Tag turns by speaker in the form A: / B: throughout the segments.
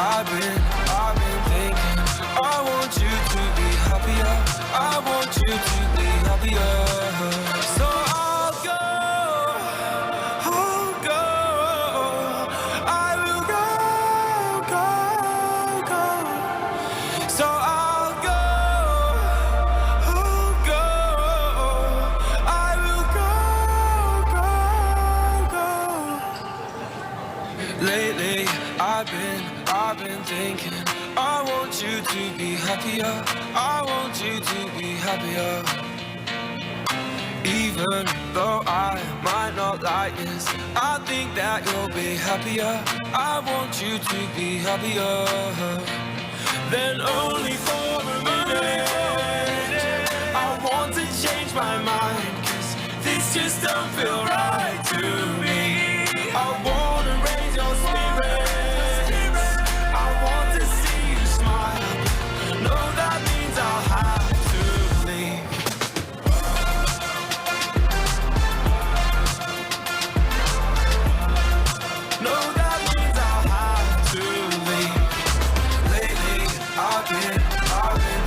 A: I've been thinking, I want you to be happier. I want you to be happier. So I'll go. I will go. So I'll go. I will go. Lately, I've been thinking, I want you to be happier. I want you to be happier. Even though I might not like this, I think that you'll be happier. I want you to be happier. Then only for a minute, I want to change my mind, 'cause this just don't feel right to me. I wanna raise your spirits, I want to see you smile. No, that means I'll have to leave. No, that means I'll have to leave. Lately, I've been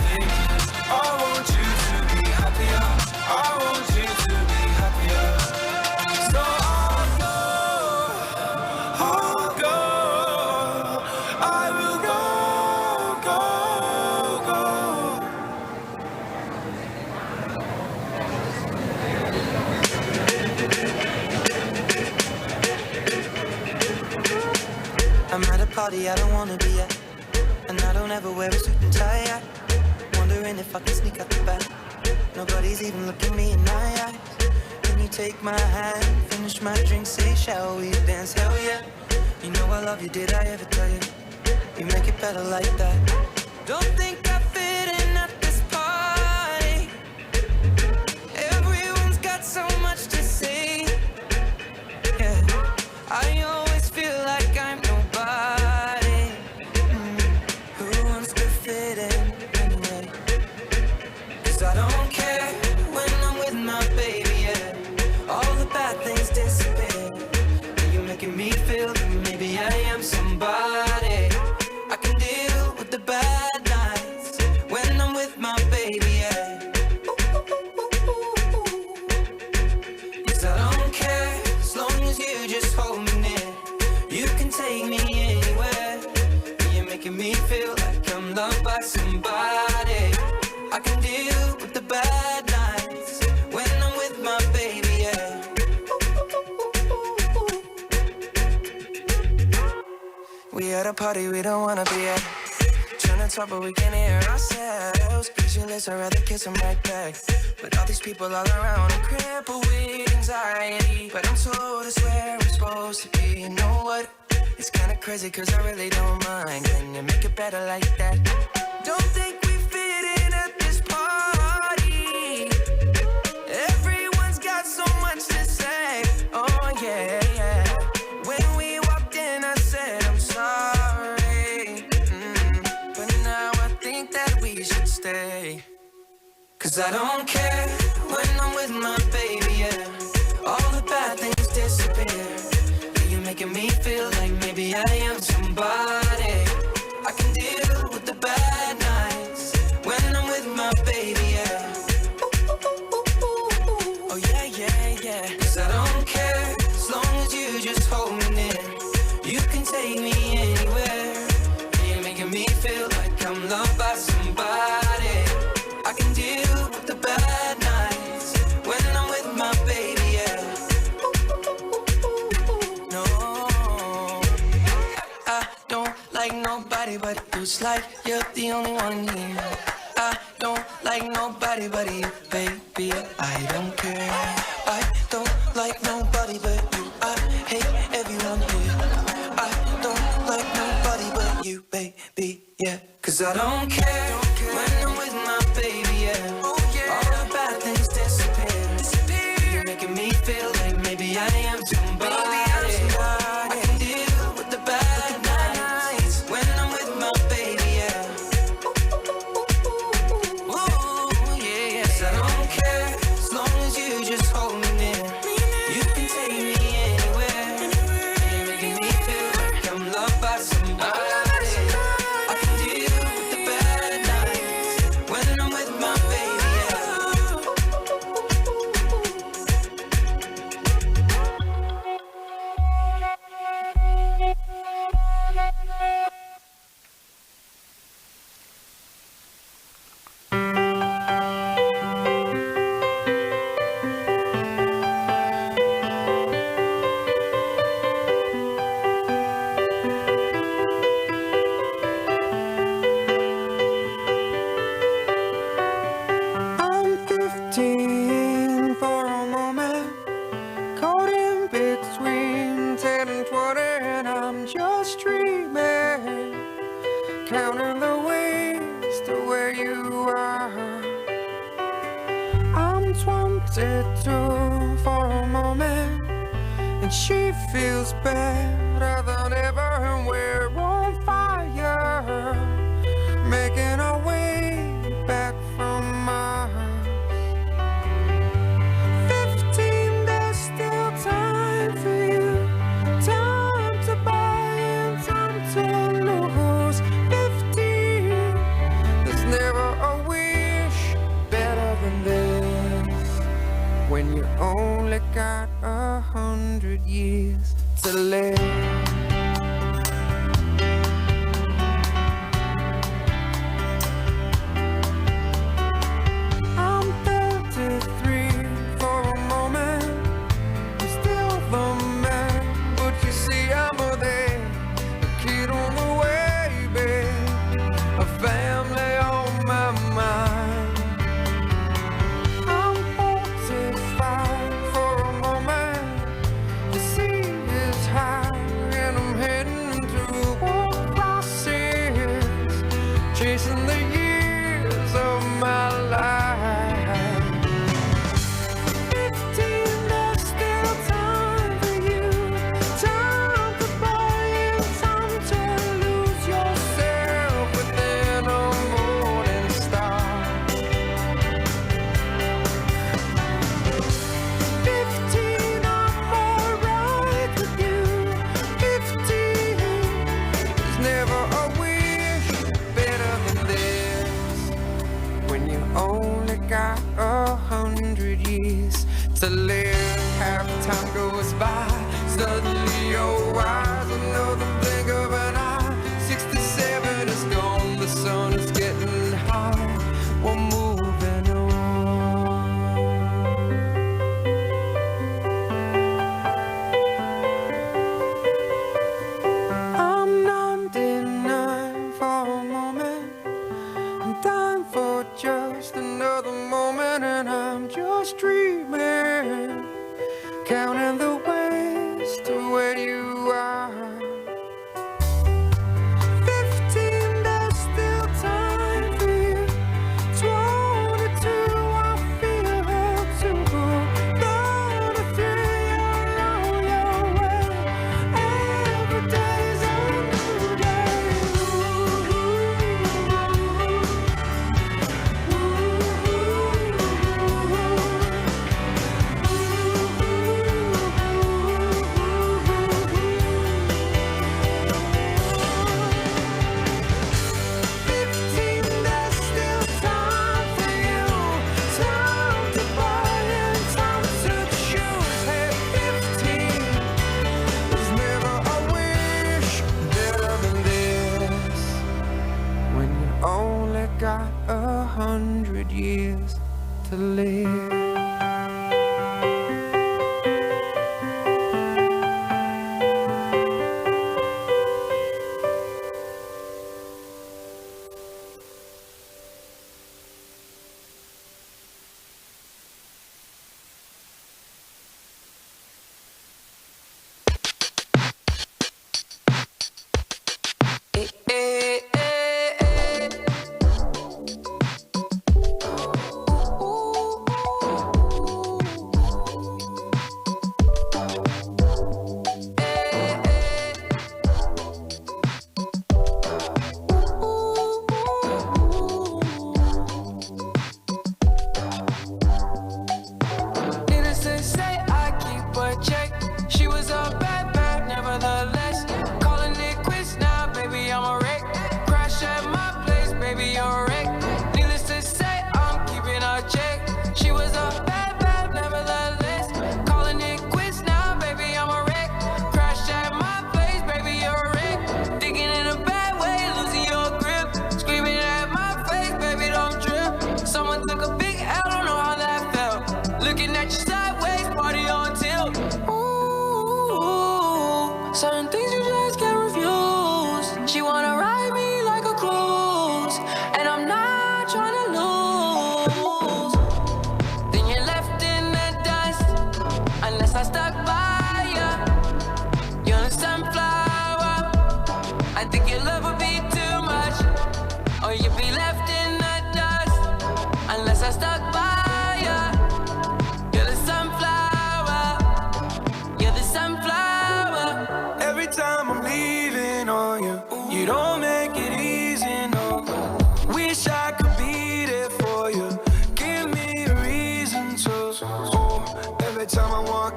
A: thinking, I want you to be happier. I want you to be happier. So I'll go. I will go.
B: I'm at a party I don't wanna be at, and I don't ever wear a suit and tie. Wondering if I can sneak out the back. Nobody's even looking me in my eyes. Can you take my hand, finish my drink, say shall we dance? Hell yeah. You know I love you, did I ever tell you? You make it better like that. Don't think I fit in at this party. Everyone's got so much to say. Yeah, I always feel like I'm nobody. Who wants to fit in anyway? 'Cause I don't care when I'm with my baby, yeah. All the bad things disappear. You're making me feel that maybe I am somebody. I can deal with the bad nights when I'm with my baby, yeah. 'Cause I don't care as long as you just hold me near. You can take me anywhere. You're making me feel like I'm loved by somebody. I can deal with the bad nights when I'm with my baby, yeah. We at a party we don't wanna be at. Trying to talk but we can't hear ourselves. Pictureless, I'd rather kiss them right back. But all these people all around, I'm crippled with anxiety. But I'm told it's where I'm supposed to be. You know what? It's kinda crazy 'cause I really don't mind. Can you make it better like that? Don't think we fit in at this party. Everyone's got so much to say. Oh yeah, yeah. When we walked in I said I'm sorry. But now I think that we should stay. 'Cause I don't care when I'm with my baby, yeah. All the bad things disappear. You're making me feel like maybe I am somebody. I can deal with the bad nights when I'm with my baby, yeah. Oh yeah, yeah, yeah. 'Cause I don't care as long as you just hold me near. You can take me anywhere. You're making me feel like I'm loved by somebody. I can deal with the bad nights when I'm with my baby, yeah. No, I don't like nobody but you. It's like you're the only one here. I don't like nobody but you, baby. I don't care. I don't like nobody but you. I hate everyone here. I don't like nobody but you, baby, yeah. 'Cause I don't care when I'm with my baby, yeah. All the bad things disappear. You're making me feel like maybe I am somebody. I can deal with the bad nights when I'm with my baby, yeah. Ooh, yeah, yeah. 'Cause I don't care as long as you just hold me near. You can take me anywhere. You're making me feel like I'm loved by somebody. counting the ways to where you are. I'm 22 for a moment, and she feels better than ever, and we're on fire, making our way back from Mars. 15, there's still time for you, time to buy and time to lose. 15, there's never a wish better than this, when you only got 100 years to live. I'm 33 for a moment, I'm still the man, but you see I'm a kid on the way, babe, a family on my mind. I'm 45 for a moment, the sea is high and I'm heading to Oakhurst, chasing the years of my life. 15, there's still time for you, time to buy and time to lose yourself within a morning star. 15, I'm alright with you. 15, there's never a wish better than this, when you only got 100 years to live. Half time goes by, suddenly you're wise, another blink of an eye. 67 is gone, the sun is getting high, we're moving on. I'm 99 for a moment, I'm dying for just another moment, and I'm just dreaming, counting the ways to where you are. 15, there's still time for you. 22, I feel hurt to go. 33, you're on your way. Every day's a new day. Got 100 years to live.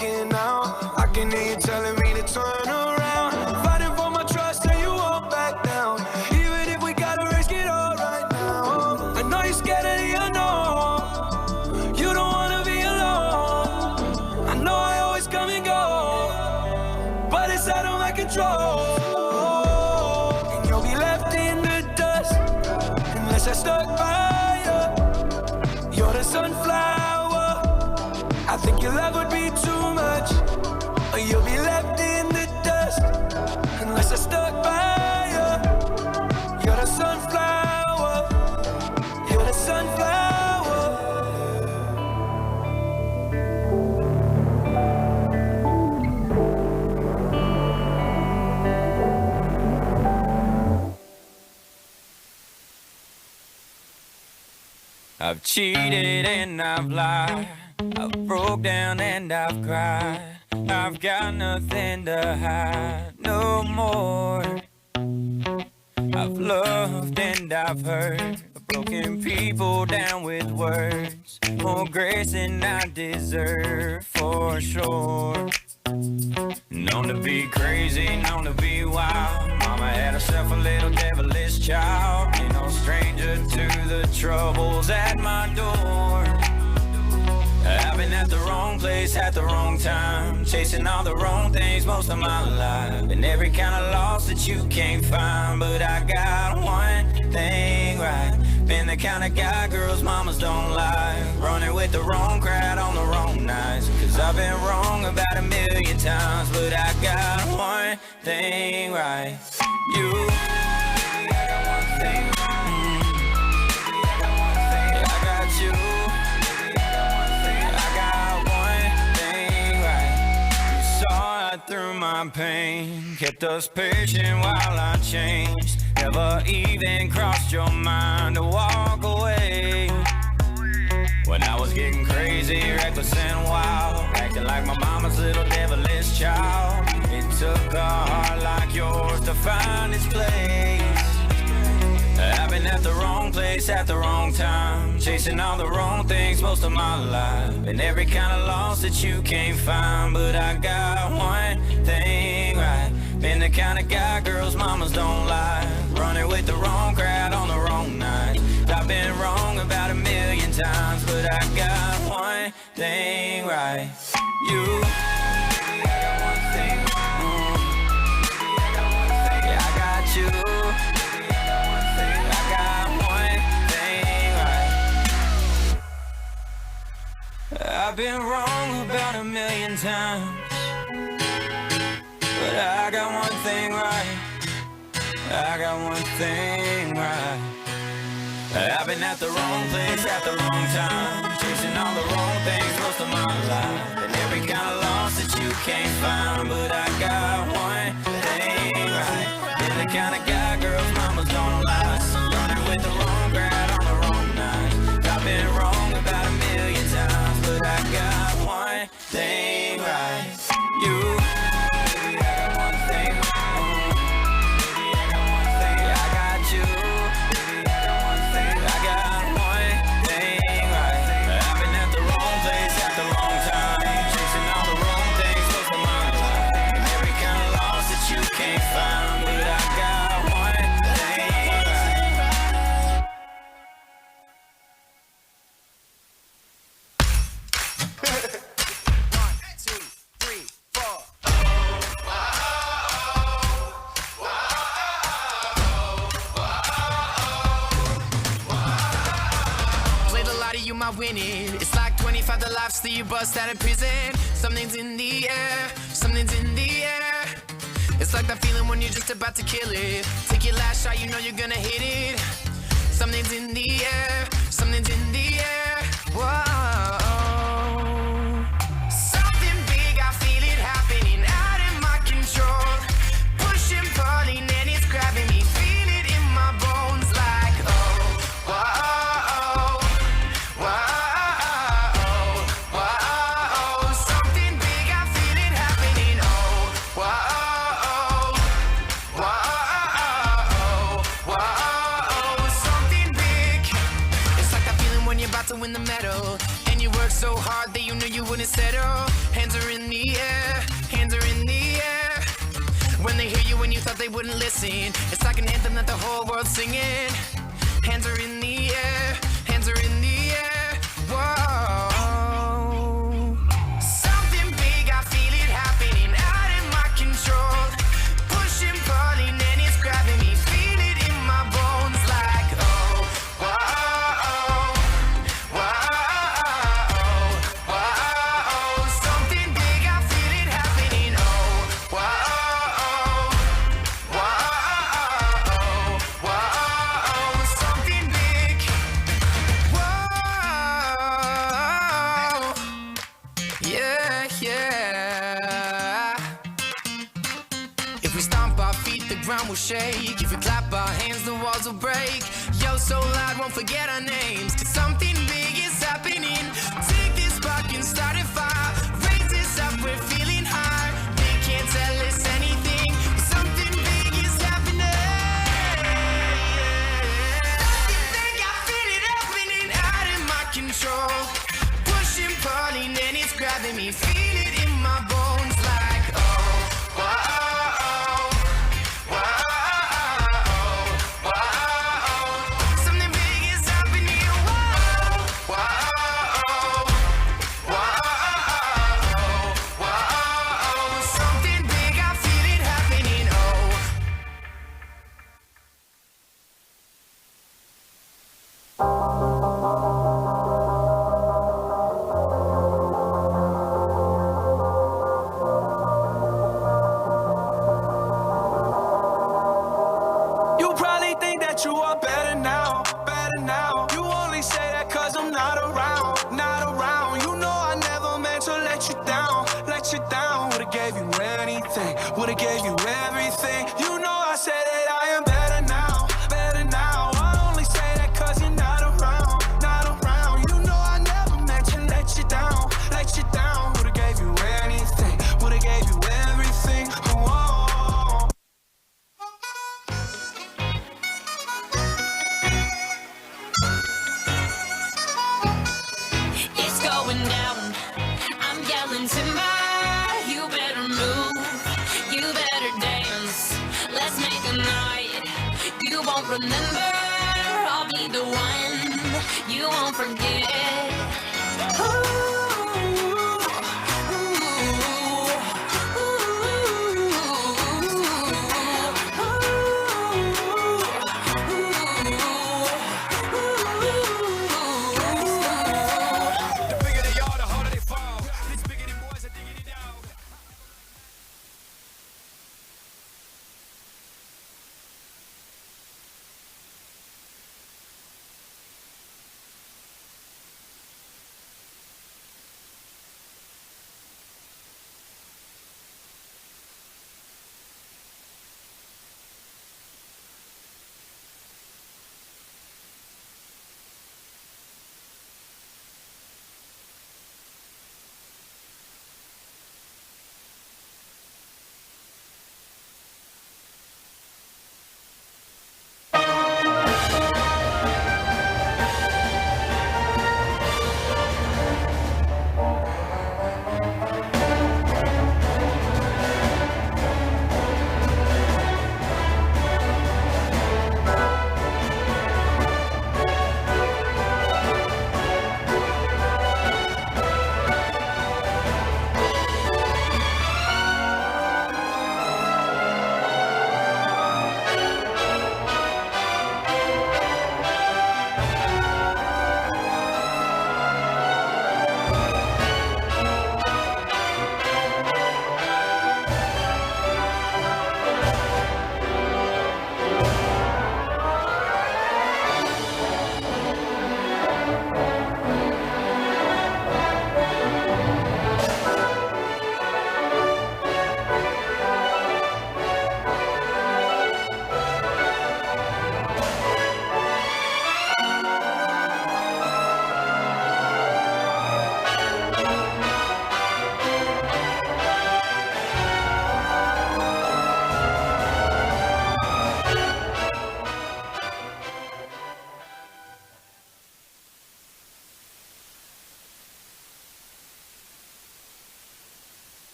B: walking out. I can hear you telling me to turn around. Fighting for my trust till you won't back down. Even if we gotta risk it all right now. I know you're scared of the unknown. You don't wanna be alone. I know I always come and go, but it's out of my control. And you'll be left in the dust unless I stuck by you. You're the sunflower. I think your love would be too much, or you'll be left in the dust unless I stuck by you. You're the sunflower. You're the sunflower.
A: I've cheated and I've lied, I've broke down and I've cried. I've got nothing to hide no more. I've loved and I've hurt, broken people down with words. More grace than I deserve for sure. Known to be crazy, known to be wild. Mama had herself a little devilish child. Ain't no stranger to the troubles at my door. I've been at the wrong place at the wrong time, chasing all the wrong things most of my life, and every kind of loss that you can't find. But I got one thing right, been the kind of guy girls mamas don't like, running with the wrong crowd on the wrong nights. Cause I've been wrong about 1,000,000 times, but I got one thing right. You, I got one thing right. I got you. Through my pain, kept us patient while I changed. Never even crossed your mind to walk away. When I was getting crazy, reckless and wild, acting like my mama's little devilish child. It took a heart like yours to find its place. I've been at the wrong place at the wrong time, chasing all the wrong things most of my life, and every kind of loss that you can't find. But I got one thing right, been the kind of guy girls mamas don't like, running with the wrong crowd on the wrong night. I've been wrong about 1,000,000 times, but I got one thing right. You, I got one thing right. Yeah, I got you. I've been wrong about 1,000,000 times, but I got one thing right. I got one thing right. I've been at the wrong place at the wrong time, chasing all the wrong things most of my life, and every kind of loss that you can't find. But I got one thing right, been the kind of guy girls mamas don't like, running with the wrong crowd on the wrong night. I've been wrong about 1,000,000 times, but I got one thing right. You, baby, I got one thing right. Baby, I got one thing. I got you. Baby, I got one thing. I got one thing right. I've been at the wrong place at the wrong time, chasing all the wrong things most of my life, and every kind of loss that you can't find. But I got one thing right.
C: My winning. It's like 25 the lives that you bust out of prison. Something's in the air, something's in the air. It's like that feeling when you're just about to kill it. Take your last shot, you know you're gonna hit it. Something's in the air, something's in the air. Whoa. Something big, I feel it happening out of my control. Pushing, pulling, and it's grabbing me. Feel it in my bones like, oh, whoa. To win the medal, and when you work so hard that you knew you wouldn't settle. Hands are in the air, hands are in the air. When they hear you when you thought they wouldn't listen, it's like an anthem that the whole world's singing. Hands are in the air, hands are in the air. Whoa. Something big, I feel it happening out of my control. Pushing, pulling, and it's grabbing me. Feel it in my bones like, oh, whoa, whoa, whoa. Something big, I feel it happening. Oh, whoa, whoa, whoa. Something big. Whoa. Yeah, yeah. If we stomp our feet, the ground will shake. If we clap our hands, the walls will break. Yo, so loud, won't forget our names. 'Cause something big is happening. Take this spark and start a fire. Raise this up, we're feeling high. They can't tell us anything. Something big is happening. Something big, I feel it happening out of my control. Pushing, pulling, and it's grabbing me. Feel it in my bones like, oh, whoa, whoa, whoa. Something big is happening. Whoa, whoa, whoa, whoa. Something big, I feel it happening. Oh.
A: You probably think that you are better now, better now. You only say that 'cause I'm not around, not around. You know I never meant to let you down, let you down. Would've gave you anything, would've gave you everything. You know I said that I am better now, better now. I only say that 'cause you're not around, not around. You know I never meant to let you down, let you down. Would've gave you anything, would've gave you everything. Whoa.
D: It's going down. I'm yelling timber. You better move. You better dance. Let's make a night you won't remember. I'll be the one you won't forget. Ooh,
C: The bigger they are, the harder they fall. This bigger than boys are digging it down.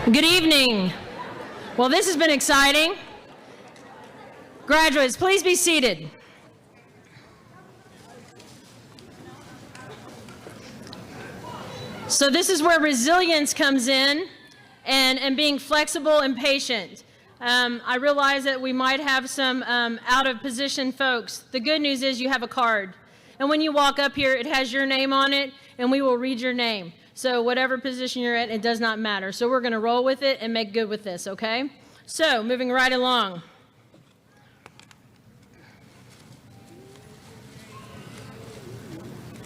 E: Good evening. Well, this has been exciting. Graduates, please be seated. So this is where resilience comes in and being flexible and patient. I realize that we might have some out of position folks. The good news is you have a card. And when you walk up here, it has your name on it, and we will read your name. So whatever position you're at, it does not matter. So we're going to roll with it and make good with this, okay? So moving right along.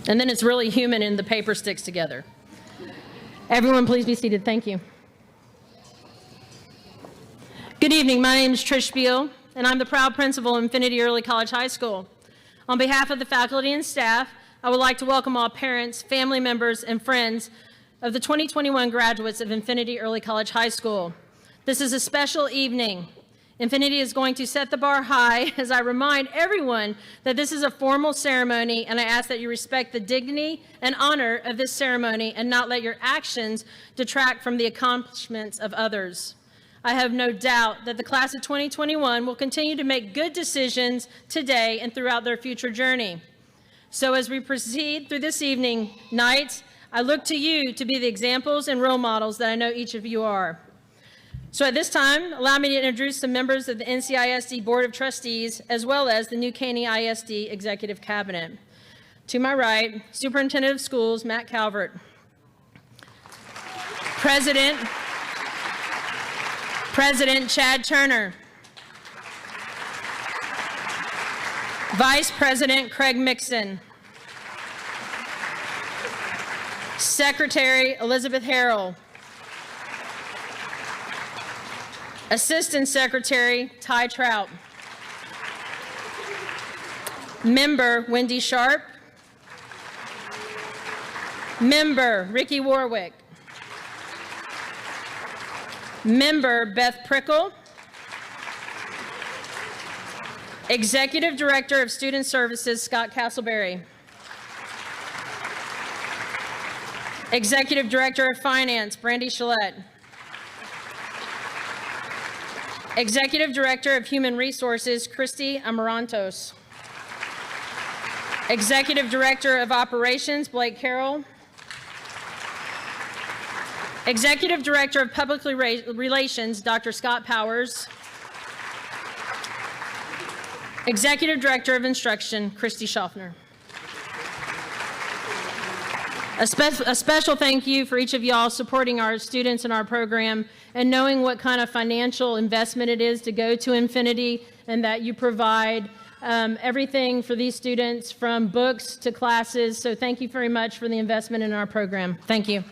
E: And then it's really human and the paper sticks together. Everyone, please be seated. Thank you. Good evening. My name is Trish Spiel, and I'm the proud principal of Infinity Early College High School. On behalf of the faculty and staff, I would like to welcome all parents, family members, and friends of the 2021 graduates of Infinity Early College High School. This is a special evening. Infinity is going to set the bar high as I remind everyone that this is a formal ceremony, and I ask that you respect the dignity and honor of this ceremony and not let your actions detract from the accomplishments of others. I have no doubt that the class of 2021 will continue to make good decisions today and throughout their future journey. So as we proceed through this evening night, I look to you to be the examples and role models that I know each of you are. So at this time, allow me to introduce some members of the NCISD Board of Trustees, as well as the new Caney ISD Executive Cabinet. To my right, Superintendent of Schools, Matt Calvert. President Chad Turner. Vice President Craig Mixon. Secretary Elizabeth Harrell. Assistant Secretary Ty Trout. Member Wendy Sharp. Member Ricky Warwick. Member Beth Prickle. Executive Director of Student Services Scott Castleberry. Executive Director of Finance Brandy Shillette. Executive Director of Human Resources Christy Amarantos. Executive Director of Operations Blake Carroll. Executive Director of Public Relations Dr. Scott Powers. Executive Director of Instruction Christy Schaffner. A special thank you for each of y'all supporting our students in our program and knowing what kind of financial investment it is to go to Infinity, and that you provide everything for these students from books to classes. So thank you very much for the investment in our program. Thank you.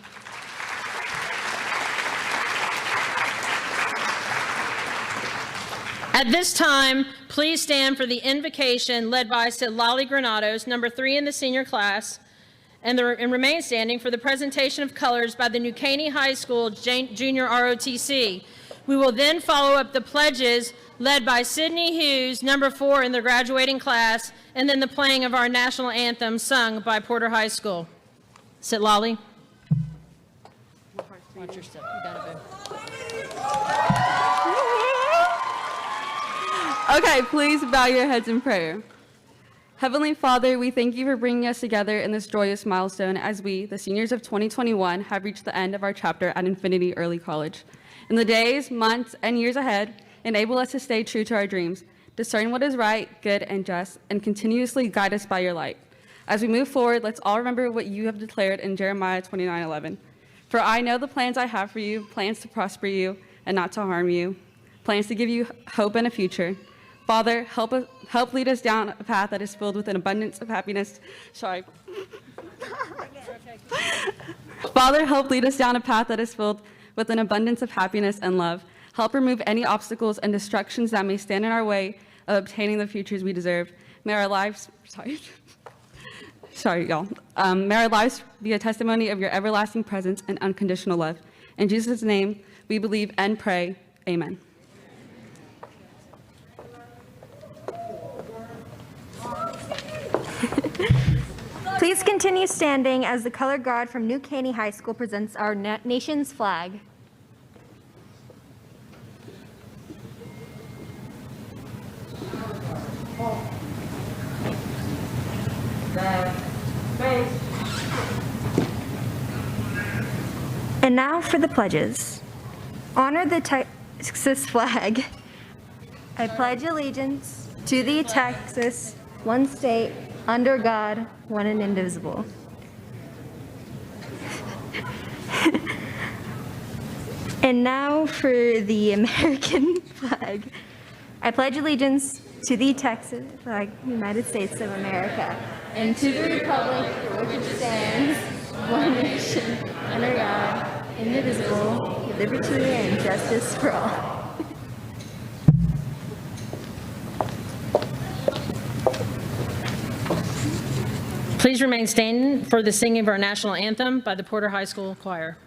E: At this time, please stand for the invocation led by Lolly Granados, number 3 in the senior class, and remain standing for the presentation of colors by the New Caney High School Junior ROTC. We will then follow up the pledges led by Sydney Hughes, number 4 in the graduating class, and then the playing of our national anthem sung by Porter High School. Sit, Lolly. Watch your step. You gotta go.
F: Okay, please bow your heads in prayer. Heavenly Father, we thank you for bringing us together in this joyous milestone as we, the seniors of 2021, have reached the end of our chapter at Infinity Early College. In the days, months, and years ahead, enable us to stay true to our dreams, discern what is right, good, and just, and continuously guide us by your light. As we move forward, let's all remember what you have declared in Jeremiah 29:11. For I know the plans I have for you, plans to prosper you and not to harm you, plans to give you hope and a future. Father, help lead us down a path that is filled with an abundance of happiness. Father, help lead us down a path that is filled with an abundance of happiness and love. Help remove any obstacles and distractions that may stand in our way of obtaining the futures we deserve. May our lives, may our lives be a testimony of your everlasting presence and unconditional love. In Jesus' name, we believe and pray. Amen.
G: Please continue standing as the color guard from New Caney High School presents our nation's flag. And now for the pledges. Honor the Texas flag. I pledge allegiance to the Texas, one state, under God, one and indivisible. And now for the American flag. I pledge allegiance to the Texas flag, United States of America, and to the republic for which it stands, one nation, under God, indivisible, with liberty and justice for all.
E: Please remain standing for the singing of our national anthem by the Porter High School Choir.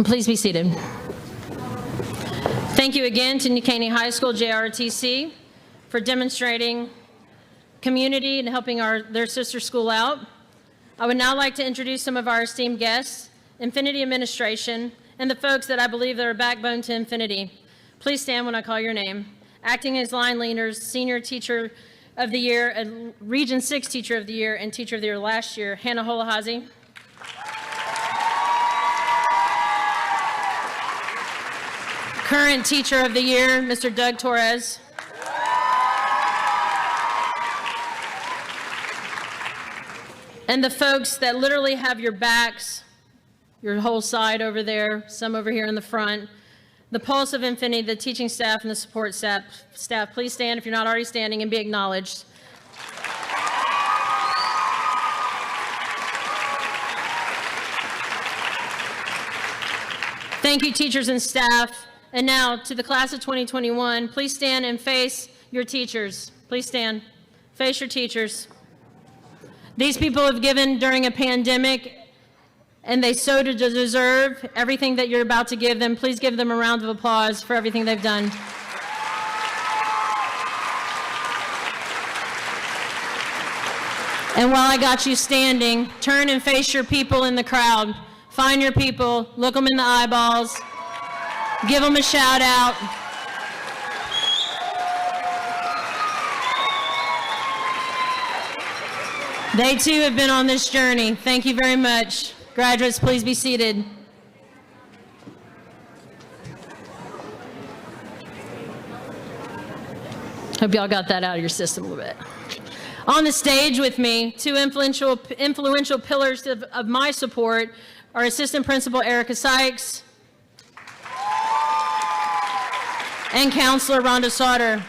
E: Please be seated. Thank you again to New Caney High School JRTC for demonstrating community and helping their sister school out. I would now like to introduce some of our esteemed guests, Infinity Administration, and the folks that I believe are a backbone to Infinity. Please stand when I call your name. Acting as line leaders, Senior Teacher of the Year, and Region 6 Teacher of the Year, and Teacher of the Year last year, Hannah Holahazi. Current Teacher of the Year, Mr. Doug Torres. And the folks that literally have your backs, your whole side over there, some over here in the front. The Pulse of Infinity, the teaching staff and the support staff, please stand if you're not already standing and be acknowledged. Thank you, teachers and staff. And now to the class of 2021, please stand and face your teachers. Please stand. Face your teachers. These people have given during a pandemic, and they so deserve everything that you're about to give them. Please give them a round of applause for everything they've done. And while I got you standing, turn and face your people in the crowd. Find your people, look them in the eyeballs, give them a shout out. They too have been on this journey. Thank you very much. Graduates, please be seated. Hope y'all got that out of your system a little bit. On the stage with me, two influential pillars of my support are Assistant Principal Erica Sykes and Counselor Rhonda Sauter.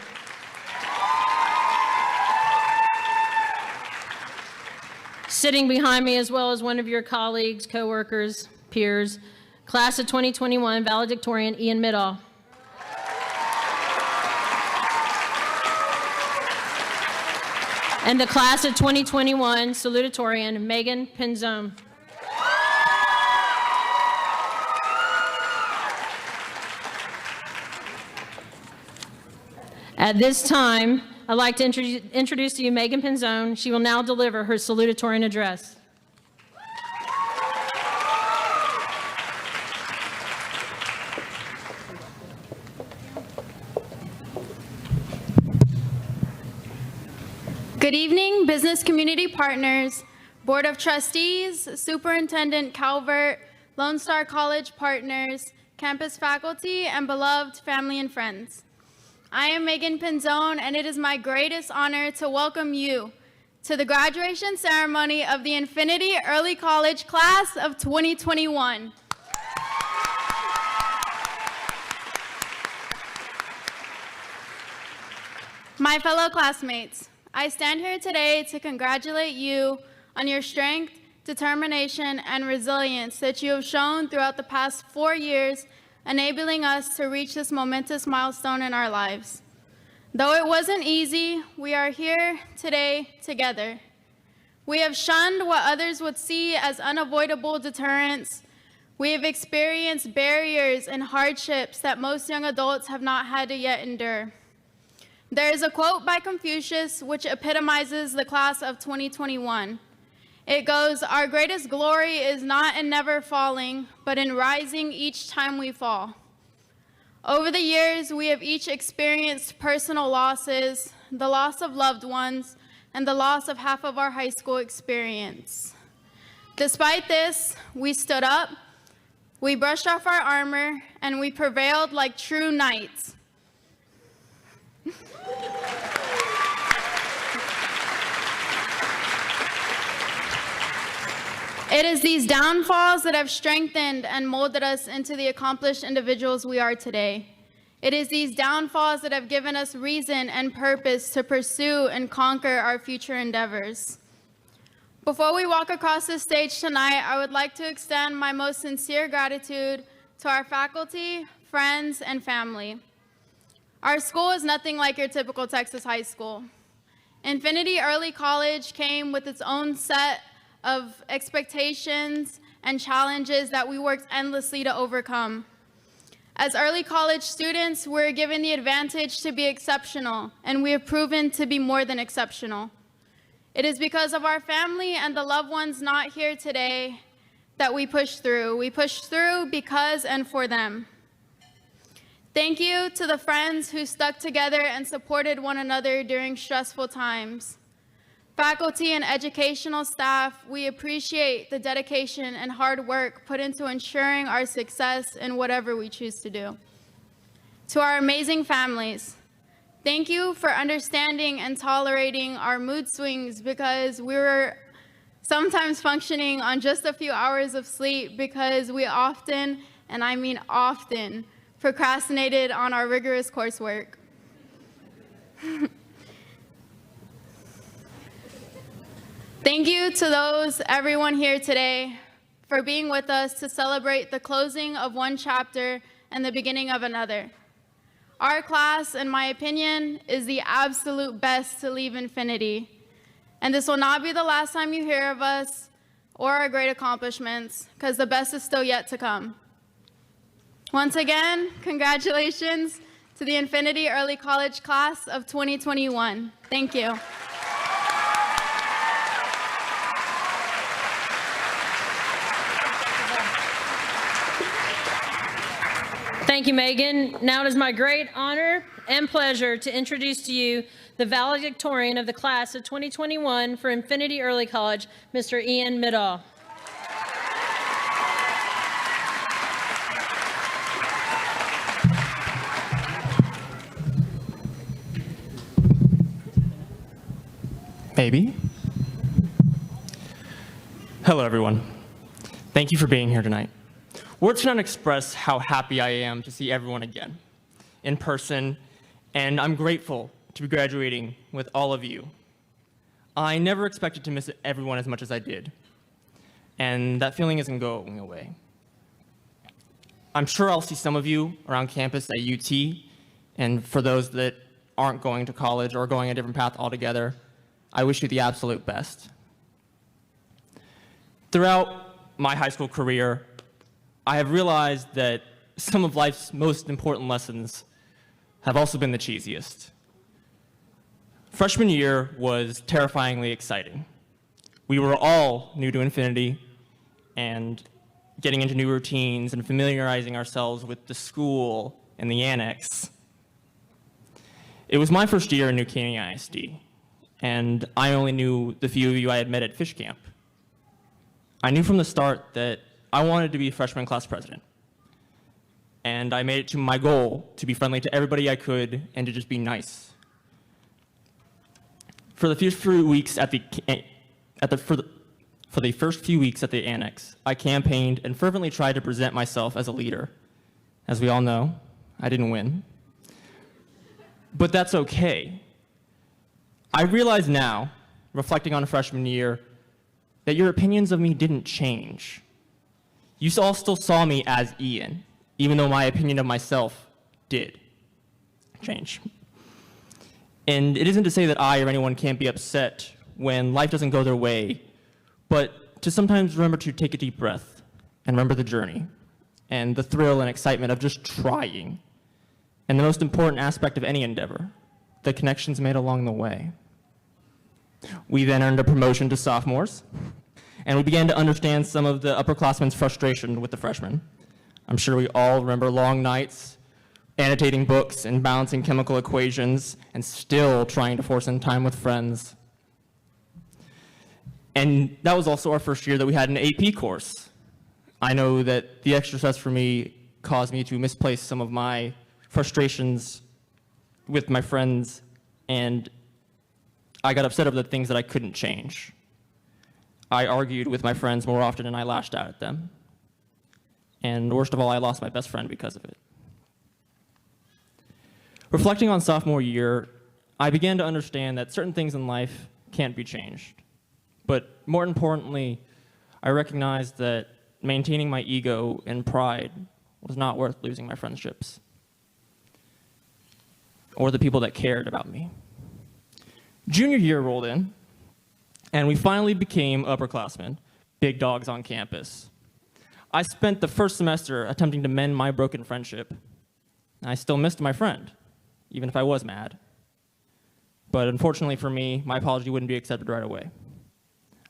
E: Sitting behind me, as well as one of your colleagues, coworkers, peers, class of 2021 valedictorian Ian Middall. And the class of 2021 salutatorian Megan Penzone. At this time, I'd like to introduce to you Megan Pinzone. She will now deliver her salutatorian address.
H: Good evening, business community partners, Board of Trustees, Superintendent Calvert, Lone Star College partners, campus faculty, and beloved family and friends. I am Megan Pinzone, and it is my greatest honor to welcome you to the graduation ceremony of the Infinity Early College Class of 2021. My fellow classmates, I stand here today to congratulate you on your strength, determination, and resilience that you have shown throughout the past 4 years, enabling us to reach this momentous milestone in our lives. Though it wasn't easy, we are here today together. We have shunned what others would see as unavoidable deterrents. We have experienced barriers and hardships that most young adults have not had to yet endure. There is a quote by Confucius which epitomizes the class of 2021. It goes, "Our greatest glory is not in never falling, but in rising each time we fall." Over the years, we have each experienced personal losses, the loss of loved ones, and the loss of half of our high school experience. Despite this, we stood up, we brushed off our armor, and we prevailed like true knights. It is these downfalls that have strengthened and molded us into the accomplished individuals we are today. It is these downfalls that have given us reason and purpose to pursue and conquer our future endeavors. Before we walk across this stage tonight, I would like to extend my most sincere gratitude to our faculty, friends, and family. Our school is nothing like your typical Texas high school. Infinity Early College came with its own set of expectations and challenges that we worked endlessly to overcome. As early college students, we're given the advantage to be exceptional, and we have proven to be more than exceptional. It is because of our family and the loved ones not here today that we push through. We push through because and for them. Thank you to the friends who stuck together and supported one another during stressful times. Faculty and educational staff, we appreciate the dedication and hard work put into ensuring our success in whatever we choose to do. To our amazing families, thank you for understanding and tolerating our mood swings, because we were sometimes functioning on just a few hours of sleep because we often, and I mean often, procrastinated on our rigorous coursework. Thank you to everyone here today for being with us to celebrate the closing of one chapter and the beginning of another. Our class, in my opinion, is the absolute best to leave Infinity. And this will not be the last time you hear of us or our great accomplishments, because the best is still yet to come. Once again, congratulations to the Infinity Early College Class of 2021. Thank you.
E: Thank you, Megan. Now it is my great honor and pleasure to introduce to you the valedictorian of the class of 2021 for Infinity Early College, Mr. Ian Middall.
I: Maybe. Hello, everyone. Thank you for being here tonight. Words cannot express how happy I am to see everyone again, in person, and I'm grateful to be graduating with all of you. I never expected to miss everyone as much as I did, and that feeling isn't going away. I'm sure I'll see some of you around campus at UT, and for those that aren't going to college or going a different path altogether, I wish you the absolute best. Throughout my high school career, I have realized that some of life's most important lessons have also been the cheesiest. Freshman year was terrifyingly exciting. We were all new to Infinity and getting into new routines and familiarizing ourselves with the school and the annex. It was my first year in New Caney ISD, and I only knew the few of you I had met at fish camp. I knew from the start that I wanted to be freshman class president, and I made it to my goal to be friendly to everybody I could and to just be nice. For the first few weeks at the annex, I campaigned and fervently tried to present myself as a leader. As we all know, I didn't win. But that's okay. I realize now, reflecting on freshman year, that your opinions of me didn't change. You all still saw me as Ian, even though my opinion of myself did change. And it isn't to say that I or anyone can't be upset when life doesn't go their way, but to sometimes remember to take a deep breath and remember the journey and the thrill and excitement of just trying, and the most important aspect of any endeavor, the connections made along the way. We then earned a promotion to sophomores, and we began to understand some of the upperclassmen's frustration with the freshmen. I'm sure we all remember long nights annotating books and balancing chemical equations and still trying to force in time with friends. And that was also our first year that we had an AP course. I know that the extra stress for me caused me to misplace some of my frustrations with my friends, and I got upset over the things that I couldn't change. I argued with my friends more often and I lashed out at them. And worst of all, I lost my best friend because of it. Reflecting on sophomore year, I began to understand that certain things in life can't be changed. But more importantly, I recognized that maintaining my ego and pride was not worth losing my friendships or the people that cared about me. Junior year rolled in, and we finally became upperclassmen, big dogs on campus. I spent the first semester attempting to mend my broken friendship. I still missed my friend, even if I was mad. But unfortunately for me, my apology wouldn't be accepted right away.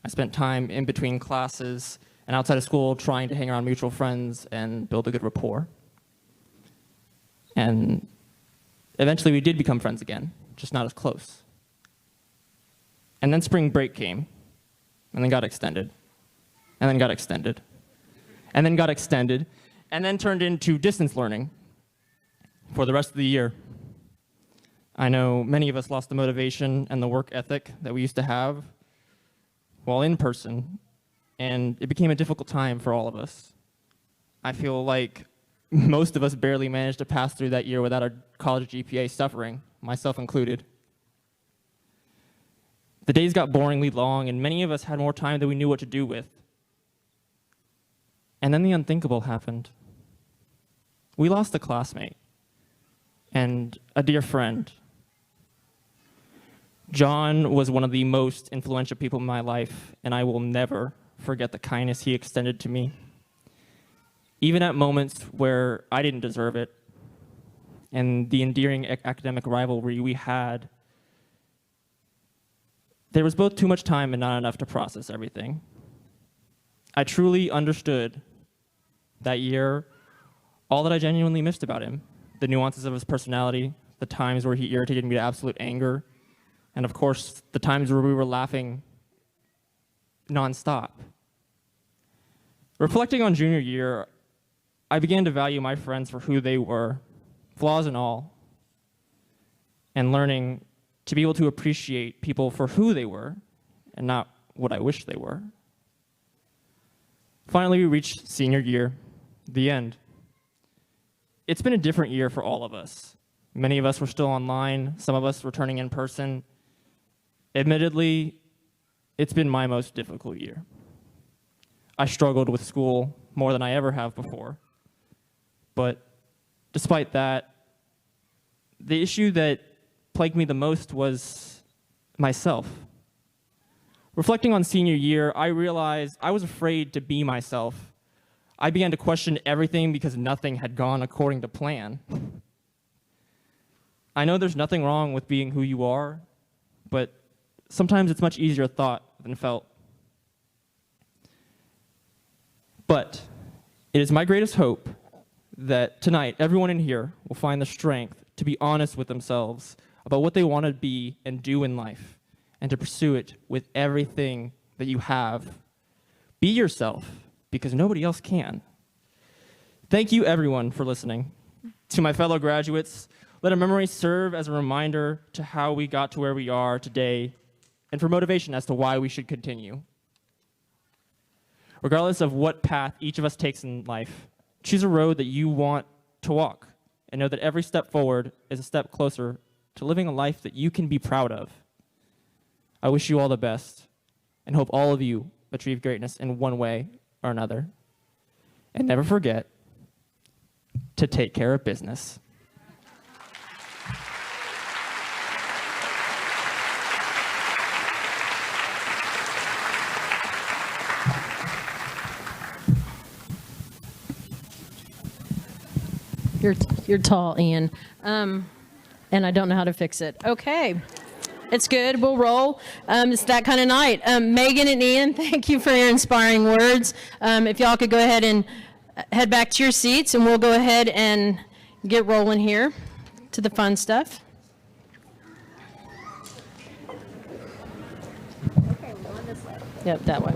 I: I spent time in between classes and outside of school trying to hang around mutual friends and build a good rapport. And eventually we did become friends again, just not as close. And then spring break came, and then got extended, and then got extended, and then got extended, and then turned into distance learning for the rest of the year. I know many of us lost the motivation and the work ethic that we used to have while in person, and it became a difficult time for all of us. I feel like most of us barely managed to pass through that year without our college GPA suffering, myself included. The days got boringly long, and many of us had more time than we knew what to do with. And then the unthinkable happened. We lost a classmate and a dear friend. John was one of the most influential people in my life, and I will never forget the kindness he extended to me. Even at moments where I didn't deserve it, and the endearing academic rivalry we had, there was both too much time and not enough to process everything. I truly understood that year all that I genuinely missed about him, the nuances of his personality, the times where he irritated me to absolute anger, and of course, the times where we were laughing nonstop. Reflecting on junior year, I began to value my friends for who they were, flaws and all, and learning to be able to appreciate people for who they were and not what I wish they were. Finally, we reached senior year, the end. It's been a different year for all of us. Many of us were still online, some of us returning in person. Admittedly, it's been my most difficult year. I struggled with school more than I ever have before. But despite that, the issue that plagued me the most was myself. Reflecting on senior year, I realized I was afraid to be myself. I began to question everything because nothing had gone according to plan. I know there's nothing wrong with being who you are, but sometimes it's much easier thought than felt. But it is my greatest hope that tonight everyone in here will find the strength to be honest with themselves about what they want to be and do in life, and to pursue it with everything that you have. Be yourself, because nobody else can. Thank you, everyone, for listening. To my fellow graduates, let a memory serve as a reminder to how we got to where we are today, and for motivation as to why we should continue. Regardless of what path each of us takes in life, choose a road that you want to walk, and know that every step forward is a step closer to living a life that you can be proud of. I wish you all the best, and hope all of you achieve greatness in one way or another. And never forget to take care of business.
E: You're tall, Ian, and I don't know how to fix it. Okay, it's good. We'll roll. It's that kind of night. Megan and Ian, thank you for your inspiring words. If y'all could go ahead and head back to your seats, and we'll go ahead and get rolling here to the fun stuff.
G: Okay, we're going this way.
E: Yep, that way.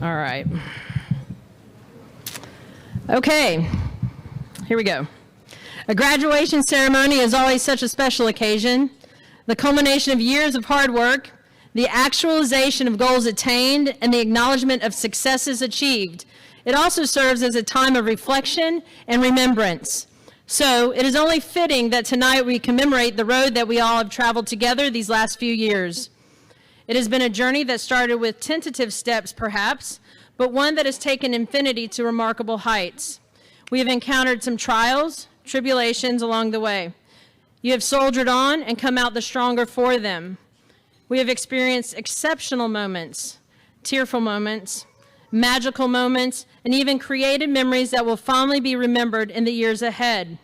E: All right. Okay, here we go. A graduation ceremony is always such a special occasion. The culmination of years of hard work, the actualization of goals attained, and the acknowledgement of successes achieved. It also serves as a time of reflection and remembrance. So it is only fitting that tonight we commemorate the road that we all have traveled together these last few years. It has been a journey that started with tentative steps, perhaps, but one that has taken infinity to remarkable heights. We have encountered some trials, tribulations along the way. You have soldiered on and come out the stronger for them. We have experienced exceptional moments, tearful moments, magical moments, and even created memories that will fondly be remembered in the years ahead.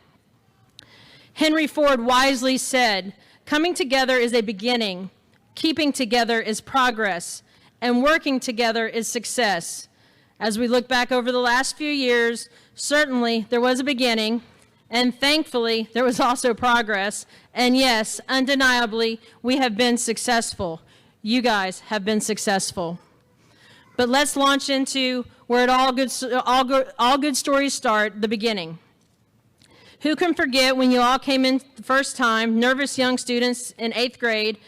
E: Henry Ford wisely said, "Coming together is a beginning. Keeping together is progress, and working together is success." As we look back over the last few years, certainly there was a beginning, and thankfully there was also progress. And yes, undeniably, we have been successful. You guys have been successful. But let's launch into where all good stories start, the beginning. Who can forget when you all came in the first time, nervous young students in 8th grade,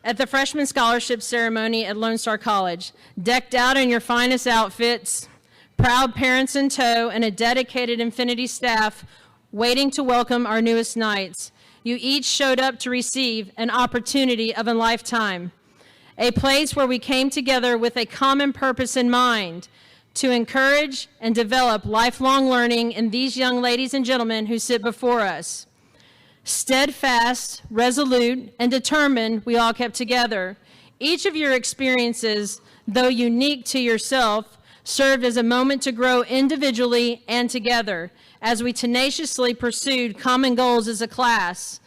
E: at the freshman scholarship ceremony at Lone Star College, decked out in your finest outfits, proud parents in tow, and a dedicated Infinity staff waiting to welcome our newest knights. You each showed up to receive an opportunity of a lifetime, a place where we came together with a common purpose in mind, to encourage and develop lifelong learning in these young ladies and gentlemen who sit before us. Steadfast, resolute, and determined, we all kept together. Each of your experiences, though unique to yourself, served as a moment to grow individually and together as we tenaciously pursued common goals as a class.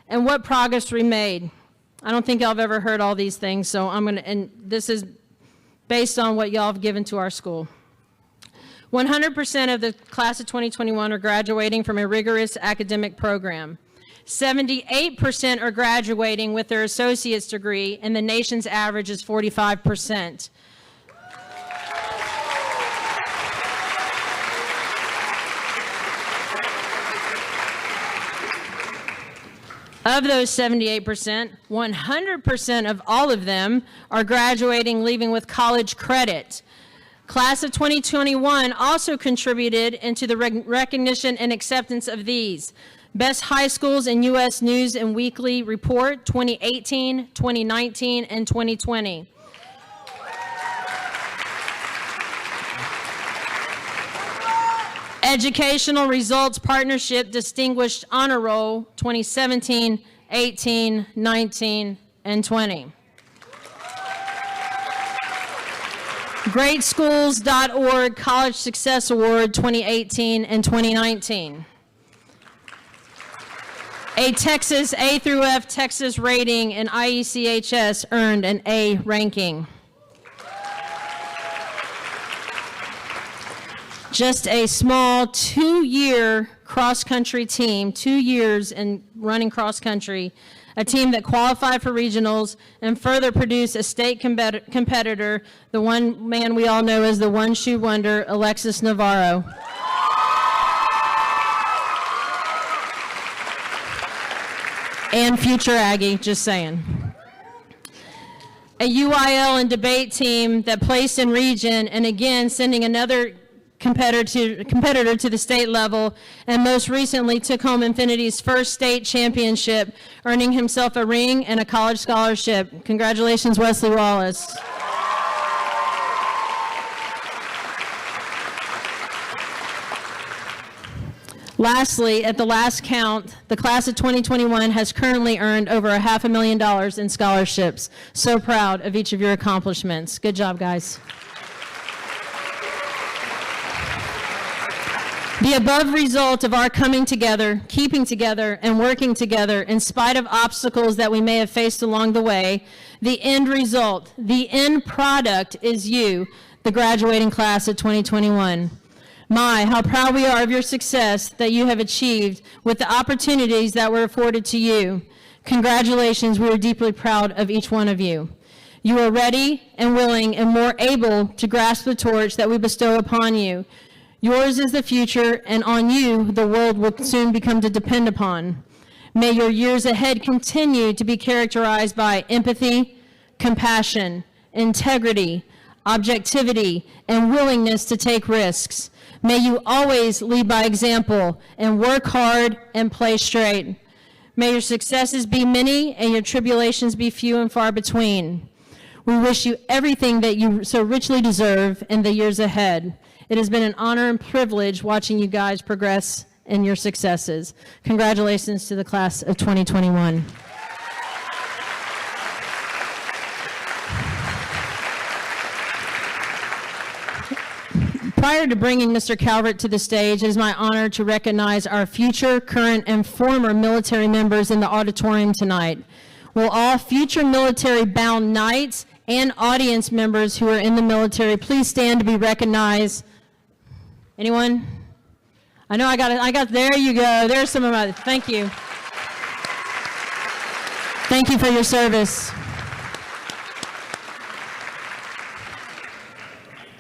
E: And what progress we made. I don't think y'all have ever heard all these things, so and this is based on what y'all have given to our school. 100% of the class of 2021 are graduating from a rigorous academic program. 78% are graduating with their associate's degree, and the nation's average is 45%. Of those 78%, 100% of all of them are graduating, leaving with college credit. Class of 2021 also contributed into the recognition and acceptance of these. Best High Schools in U.S. News and Weekly Report 2018, 2019, and 2020. Educational Results Partnership Distinguished Honor Roll 2017, 18, 19, and 20. GreatSchools.org College Success Award 2018 and 2019. A Texas A through F Texas rating in IECHS earned an A ranking. Just a small 2-year cross-country team, 2 years in running cross-country, a team that qualified for regionals and further produced a state competitor, the one man we all know as the one-shoe wonder, Alexis Navarro. And future Aggie, just saying. A UIL and debate team that placed in region, and again, sending another competitor to the state level, and most recently took home Infinity's first state championship, earning himself a ring and a college scholarship. Congratulations, Wesley Wallace. Lastly, at the last count, the class of 2021 has currently earned over $500,000 in scholarships. So proud of each of your accomplishments. Good job, guys. The above result of our coming together, keeping together, and working together in spite of obstacles that we may have faced along the way, the end result, the end product is you, the graduating class of 2021. My, how proud we are of your success that you have achieved with the opportunities that were afforded to you. Congratulations, we are deeply proud of each one of you. You are ready and willing and more able to grasp the torch that we bestow upon you. Yours is the future, and on you, the world will soon become to depend upon. May your years ahead continue to be characterized by empathy, compassion, integrity, objectivity, and willingness to take risks. May you always lead by example and work hard and play straight. May your successes be many and your tribulations be few and far between. We wish you everything that you so richly deserve in the years ahead. It has been an honor and privilege watching you guys progress in your successes. Congratulations to the class of 2021. Prior to bringing Mr. Calvert to the stage, it is my honor to recognize our future, current, and former military members in the auditorium tonight. Will all future military-bound knights and audience members who are in the military please stand to be recognized? Anyone? I know I got, there you go. There's some of my, thank you. Thank you for your service.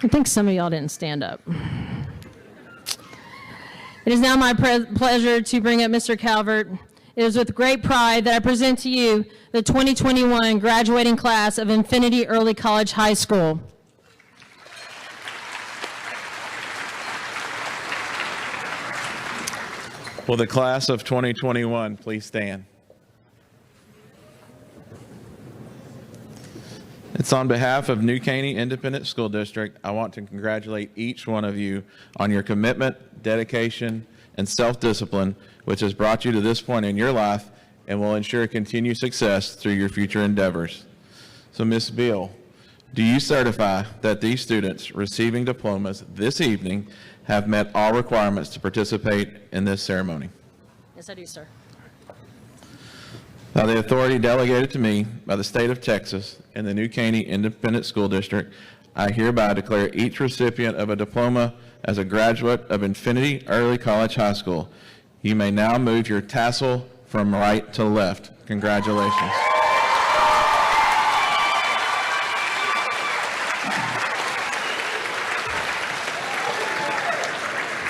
E: I think some of y'all didn't stand up. It is now my pleasure to bring up Mr. Calvert. It is with great pride that I present to you the 2021 graduating class of Infinity Early College High School.
J: Will the class of 2021 please stand? It's on behalf of New Caney Independent School District, I want to congratulate each one of you on your commitment, dedication, and self-discipline, which has brought you to this point in your life and will ensure continued success through your future endeavors. So, Ms. Beal, do you certify that these students receiving diplomas this evening have met all requirements to participate in this ceremony?
E: Yes, I do, sir.
J: By the authority delegated to me by the state of Texas and the New Caney Independent School District, I hereby declare each recipient of a diploma as a graduate of Infinity Early College High School. You may now move your tassel from right to left. Congratulations.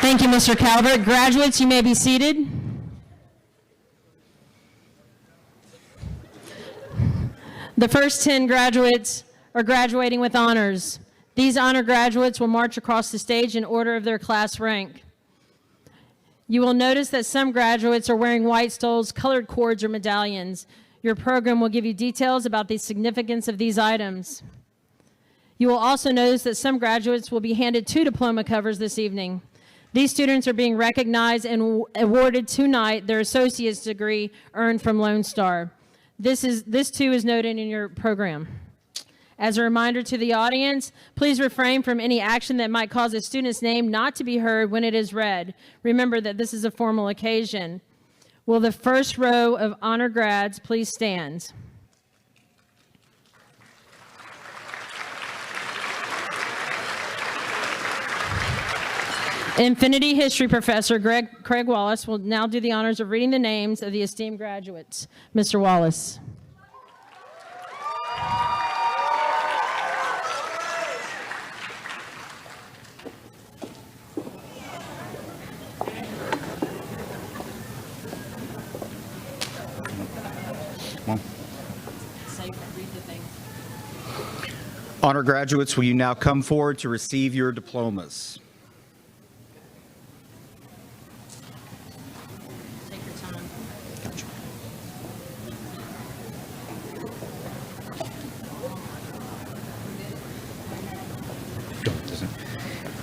E: Thank you, Mr. Calvert. Graduates, you may be seated. The first 10 graduates are graduating with honors. These honor graduates will march across the stage in order of their class rank. You will notice that some graduates are wearing white stoles, colored cords, or medallions. Your program will give you details about the significance of these items. You will also notice that some graduates will be handed 2 diploma covers this evening. These students are being recognized and awarded tonight their associate's degree earned from Lone Star. This too is noted in your program. As a reminder to the audience, please refrain from any action that might cause a student's name not to be heard when it is read. Remember that this is a formal occasion. Will the first row of honor grads please stand? Infinity History Professor Craig Wallace will now do the honors of reading the names of the esteemed graduates. Mr. Wallace.
K: Honor graduates, will you now come forward to receive your diplomas?
E: Take your time.
K: Gotcha.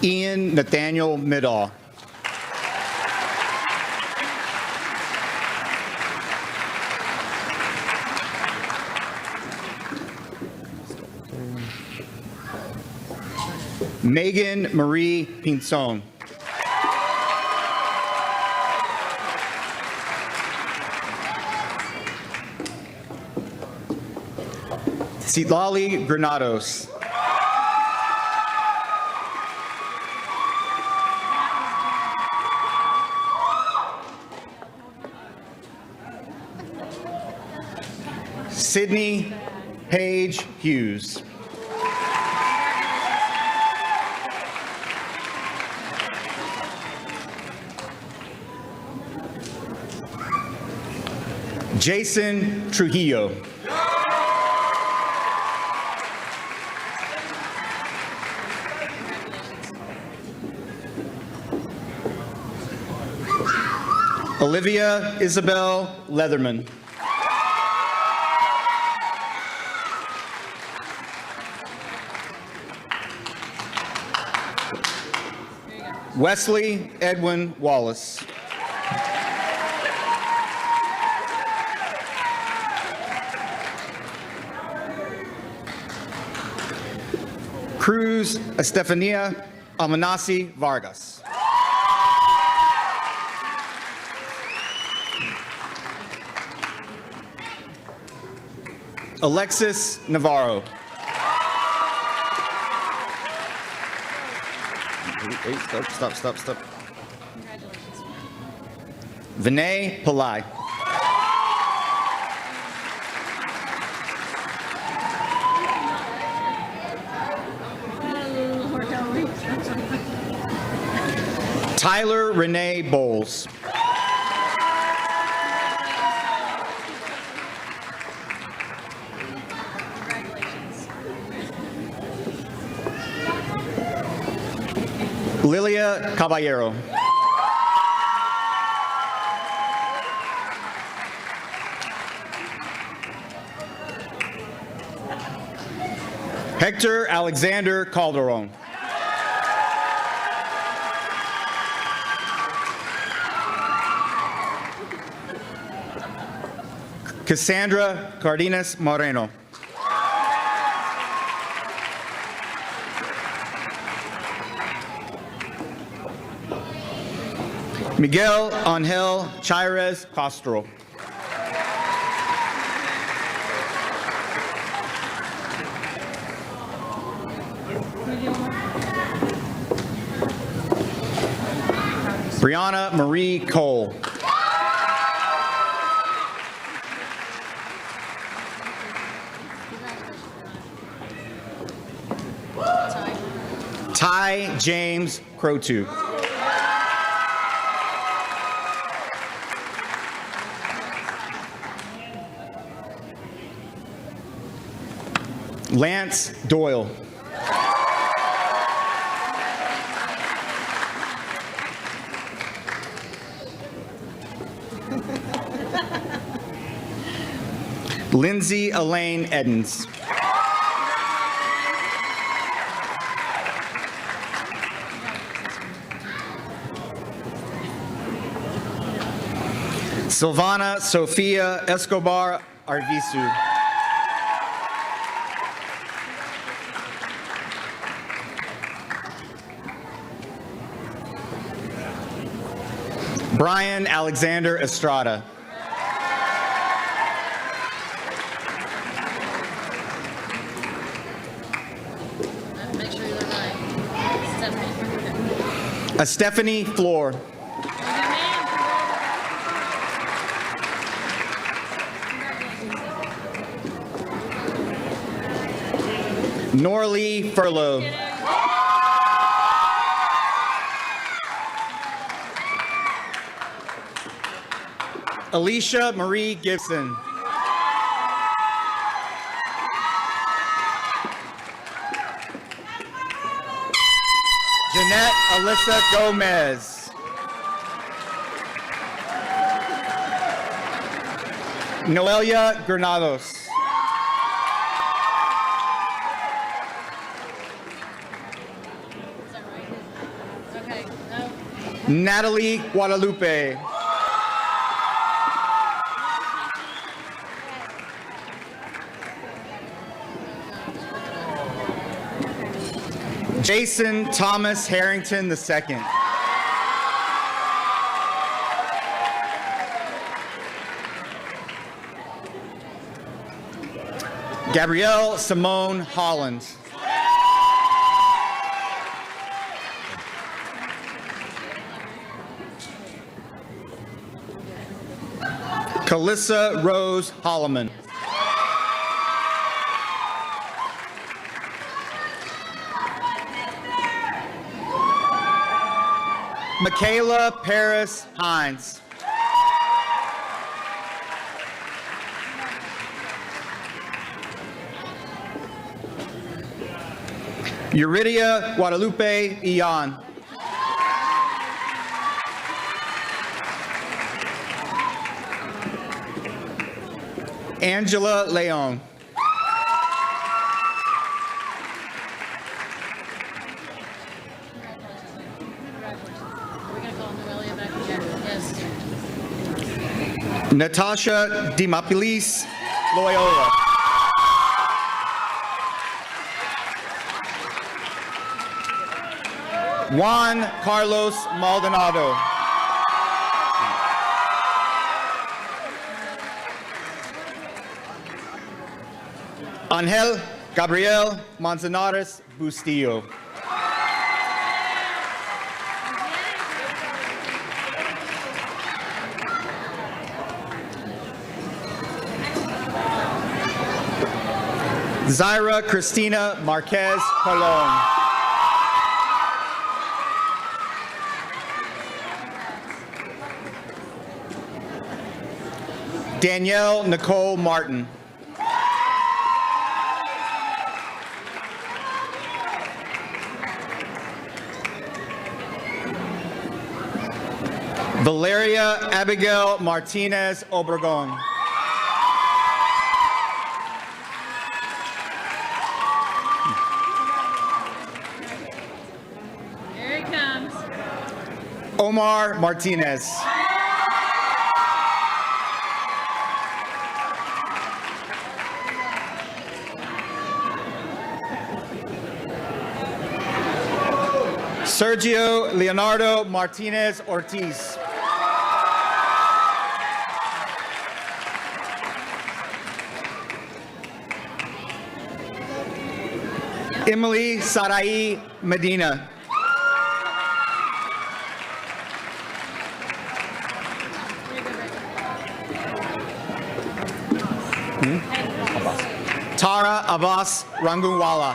K: Ian Nathaniel Middaugh. Megan Marie Pinson. Citlali Granados. Sydney Paige Hughes. Jason Trujillo. Olivia Isabel Leatherman. Wesley Edwin Wallace. Cruz Estefania Amanasi Vargas. Alexis Navarro. Hey, stop.
E: Congratulations.
K: Vinay Pillai. Tyler Renee Bowles. Lilia Caballero. Hector Alexander Calderon. Cassandra Cardenas Moreno. Miguel Angel Chairez Castro. Brianna Marie Cole. Ty James Crotu. Lance Doyle. Lindsay Elaine Edens. Silvana Sofia Escobar Arvizu. Brian Alexander Estrada.
E: Make sure you're right.
K: Stephanie Floor. Norlee Furlow. Alicia Marie Gibson. Jeanette Alyssa Gomez. Noelia Granados. Natalie Guadalupe. Jason Thomas Harrington II. Gabrielle Simone Holland. Calissa Rose Holloman. Michaela Paris Hines. Euridia Guadalupe Ian. Angela Leon. Natasha Dimapilis Loyola. Juan Carlos Maldonado. Angel Gabriel Manzanares Bustillo. Zaira Cristina Marquez Colon. Danielle Nicole Martin. Valeria Abigail Martinez Obregon.
E: Here he comes.
K: Omar Martinez. Sergio Leonardo Martinez Ortiz. Emily Sarai Medina. Tara Abbas Rangunwala.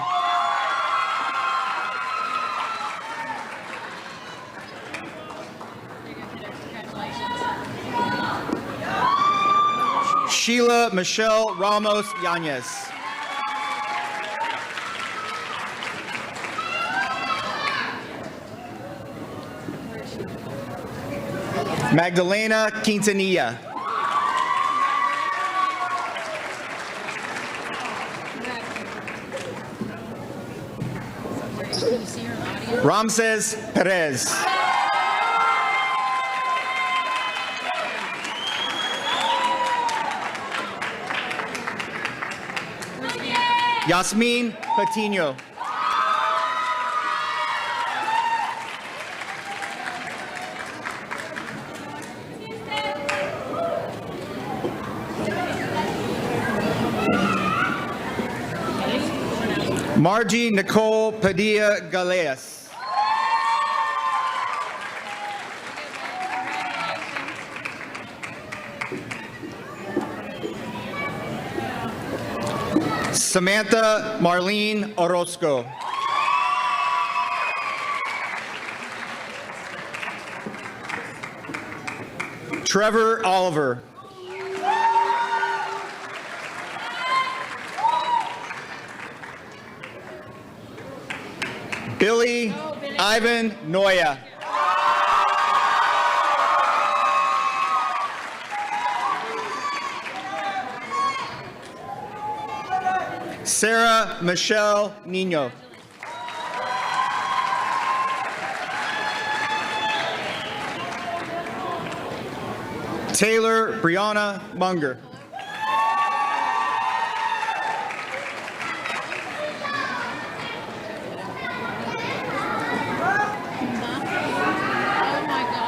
K: Sheila Michelle Ramos Yanez. Magdalena Quintanilla. Ramses Perez. Yasmin Patino. Margie Nicole Padilla Galeas. Samantha Marlene Orozco. Trevor Oliver. Billy Ivan Noya. Sarah Michelle Nino. Taylor Brianna Munger.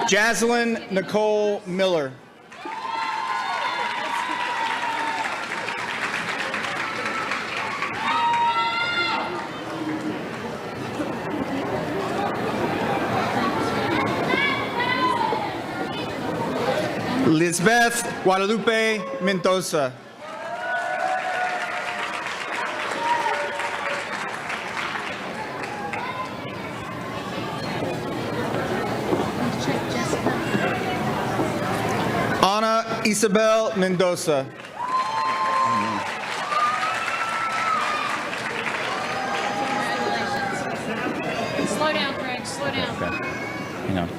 K: Jaslyn Nicole Miller. Lisbeth Guadalupe Mendoza. Ana Isabel Mendoza.
E: Slow down, Craig, slow down.
K: Okay. Hang on.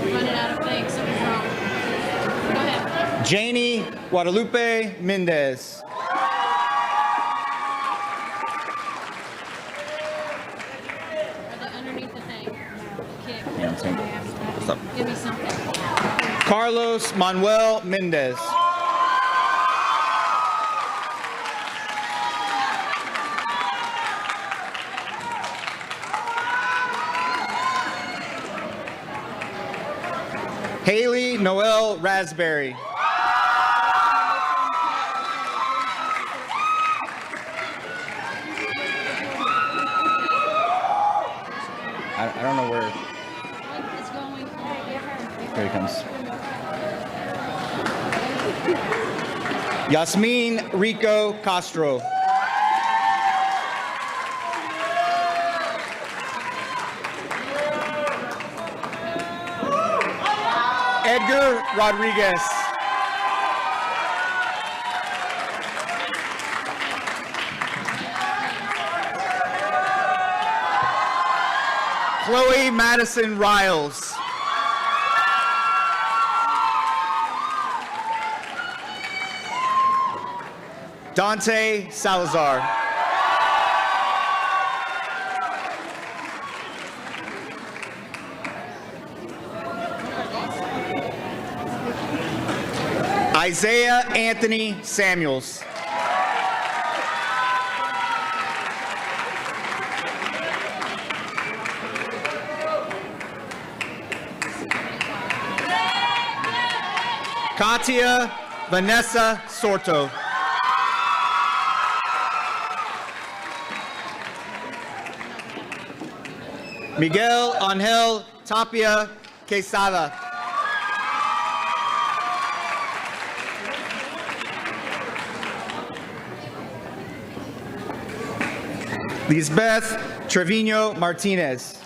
E: You're running out of things, something's wrong. Go ahead.
K: Janie Guadalupe Mendez.
E: Underneath the thing. Kick.
K: Stop.
E: Give me something.
K: Carlos Manuel Mendez. Haley Noel Raspberry. I don't know where.
E: What is going on?
K: Here he comes. Yasmin Rico Castro. Edgar Rodriguez. Chloe Madison Riles. Dante Salazar. Isaiah Anthony Samuels. Katia Vanessa Sorto. Miguel Angel Tapia Quesada. Lisbeth Trevino Martinez.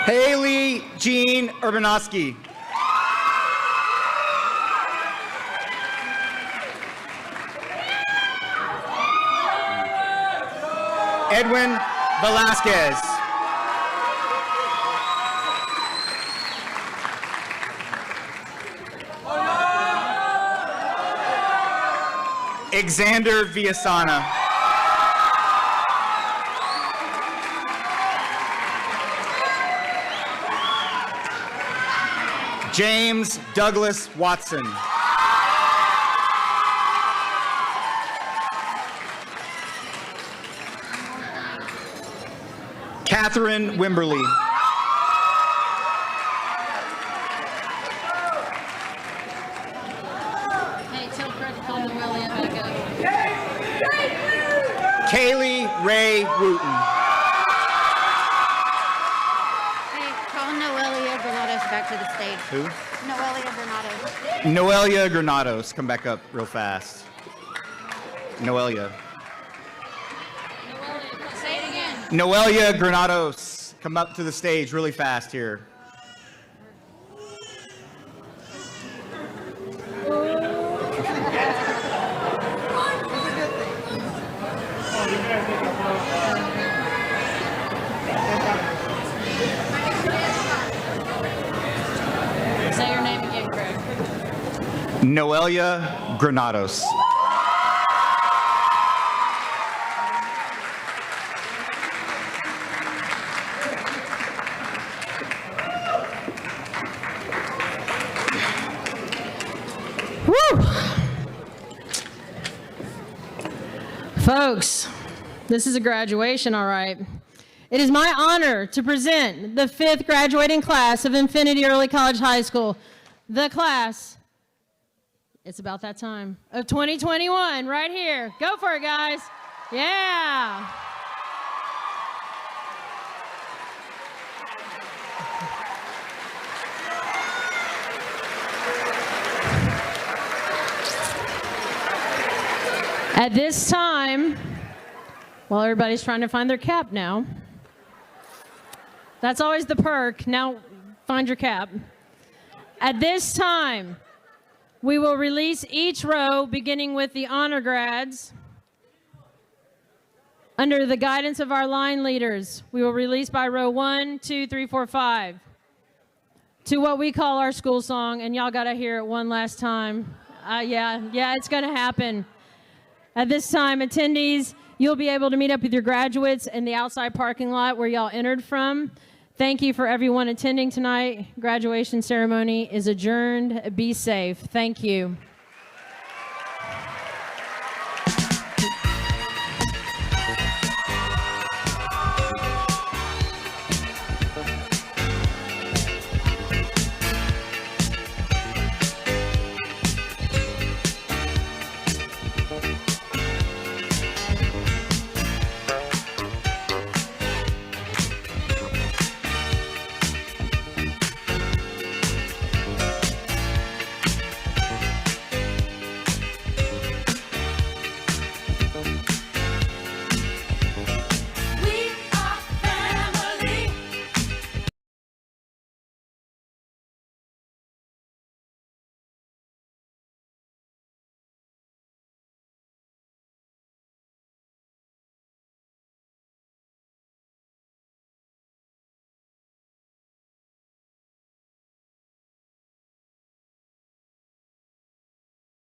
K: Haley Jean Urbanowski. Edwin Velasquez. Xander Villasana. James Douglas Watson. Catherine Wimberly.
E: Hey, tell Fred to call the Willie back up.
K: Kaylee Ray Wooten.
L: Hey, call Noelia Granados back to the stage.
K: Who?
L: Noelia Granados.
K: Noelia Granados. Come back up real fast. Noelia.
L: Say it again.
K: Noelia Granados. Come up to the stage really fast here.
E: Say your name again, Craig.
K: Noelia Granados.
E: Woo! Folks, this is a graduation, all right. It is my honor to present the 5th graduating class of Infinity Early College High School. The class, it's about that time, of 2021, right here. Go for it, guys. Yeah. At this time, while everybody's trying to find their cap now, that's always the perk. Now, find your cap. At this time, we will release each row, beginning with the honor grads. Under the guidance of our line leaders, we will release by row 1, 2, 3, 4, 5 to what we call our school song, and y'all gotta hear it one last time. Yeah, it's gonna happen. At this time, attendees, you'll be able to meet up with your graduates in the outside parking lot where y'all entered from. Thank you for everyone attending tonight. Graduation ceremony is adjourned. Be safe. Thank you.